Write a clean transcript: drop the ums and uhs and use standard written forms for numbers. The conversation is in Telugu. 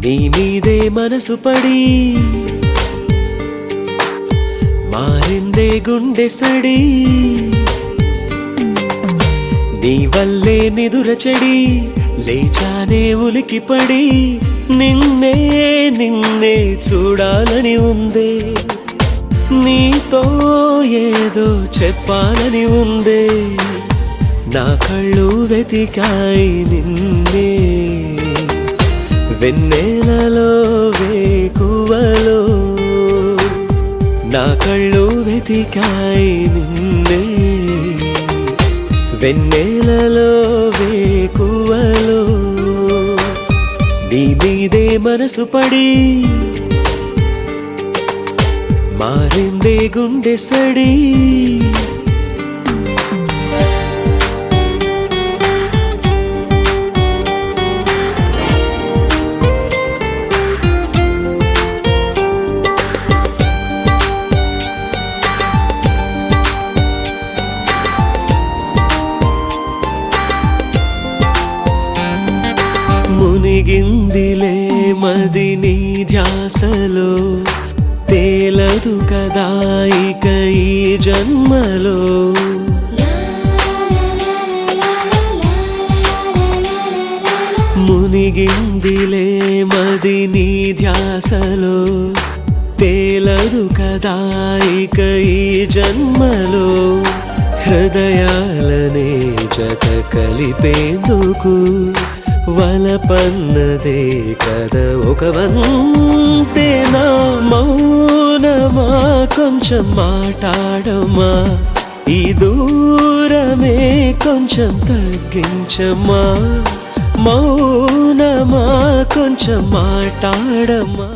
నీ మీదే మనసు పడి మారిందే గుండె సడి నీ వల్లే నిదుర చెడి లేచానే ఉలికిపడి నిన్నే నిన్నే చూడాలని ఉందే నీతో ఏదో చెప్పాలని ఉందే నా కళ్ళు వెతికాయి నిన్నే వెన్నెలలో వేకువలో నా కళ్ళు వెతికాయి నిన్నే వెన్నెలలో వేకువలో నీ మీదే మనసు పడి మారిందే గుండె సడి మునిగిందిలే మది నీ ధ్యాసలో తేలదు కదా ఇక ఈ జన్మలో మునిగిందిలే మది నీ ధ్యాసలో తేలదు కదా ఇక ఈ జన్మలో హృదయాలనే జత కలిపేందుకు వలపన్నదే కదా ఒక వంతేనా మౌనమా కొంచెం మాట్లాడమా ఈ దూరమే కొంచెం తగ్గించమా మౌనమా కొంచెం మాట్లాడమా